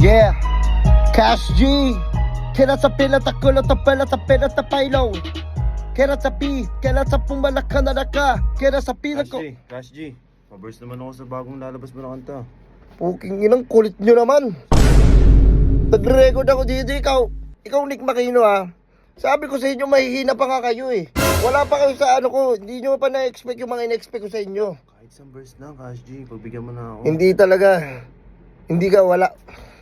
Yeah, Cash G. Kera sa pila ta kulo ta pala ta pila ta pailo. Kera sa pi, kera sa pumalaka na naka. Kera sa pila ko. Cash G, paburst naman ako sa bagong lalabas mo na kanta. Puking inang kulit nyo naman. Nag-record ako dito, ikaw Nick Makino ha. Sabi ko sa inyo, mahihina pa nga kayo eh. Wala pa kayo sa ano ko, hindi nyo pa na-expect yung mga in-expect ko sa inyo. Kahit isang verse lang, Cash G, pagbigyan mo na ako. Hindi talaga. Hindi ka, wala.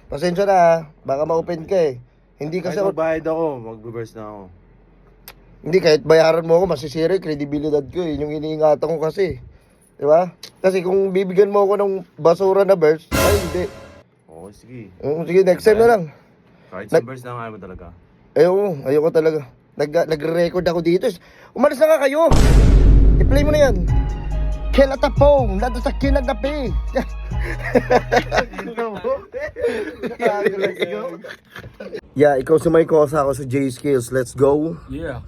Pasensya na ha, baka ma-open ka eh. Hindi kasi Kahit magbayad ako, mag-verse na ako. Hindi, kahit bayaran mo ako, masisira yung kredibilidad ko eh. Yung iniingatan ko kasi. Diba? Kasi kung bibigyan mo ako ng basura na verse, ay hindi. Oo, sige. Sige, next time na lang. Kahit isang verse lang, ayaw mo talaga. Ayoko talaga. Nagre-record ako dito. Umalis na nga kayo. I-play mo na yan. Kilata po, nado sa kinagabi. Yeah, ikaw sumay ko ako sa J Skills. Let's go. Yeah.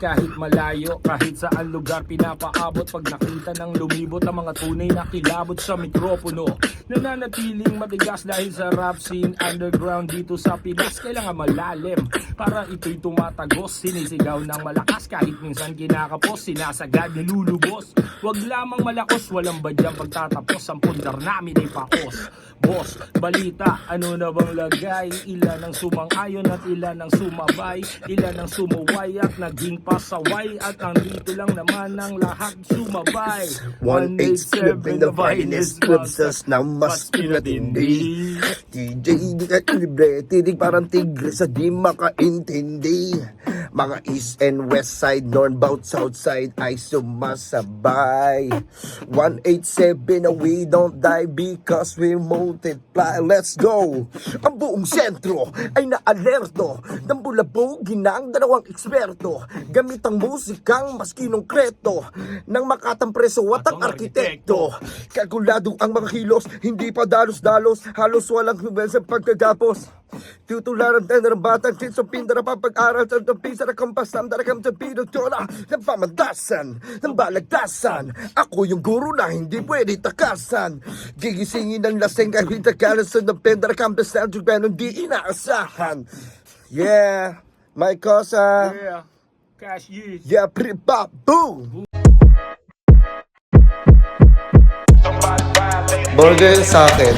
Kahit malayo, kahit saan lugar pinapaabot pag nakita ng lumibot ang mga tunay na kilabot sa mikropono. Nananatiling matigas dahil sa rap scene underground dito sa Pinas. Kailangan malalim para ito'y tumatagos. Sinisigaw ng malakas kahit minsan kinakapos. Sinasagad, nilulubos. Wag lamang malakos, walang badyang pagtatapos. Ang pundar namin ay paos. Boss, balita, ano na bang lagay? Ilan ang sumang-ayon at ilan ang sumabay? Ilan ang sumuway at naging pasaway? At nandito lang naman ang lahat sumabay. 187 the finest clubs na mas pinatindi. DJ di ka libre, titig parang tigre sa di makaintindi. Mga east and west side, northbound, south side ay sumasabay. 187 na we don't die because we multiply. Let's go! Ang buong sentro ay naalerto ng bulabog ginang dalawang eksperto. Gamit ang musikang mas kinongkreto ng makatang preso at ang arkitekto. Kalkulado ang mga kilos, hindi pa dalos-dalos, halos walang hubel sa pagkagapos. Tutularan tayo ng batang kids sa pindara papag-aral sa pisa na kampas ng darakam sa pinagtola ng pamandasan, ng balagtasan. Ako yung guro na hindi pwede takasan. Gigisingin ng laseng kahit nakalasan ng pendara campus na ang di inaasahan. Yeah, my cosa. Yeah, Cash G. Yeah, pre-pop, boom! Burger sa akin.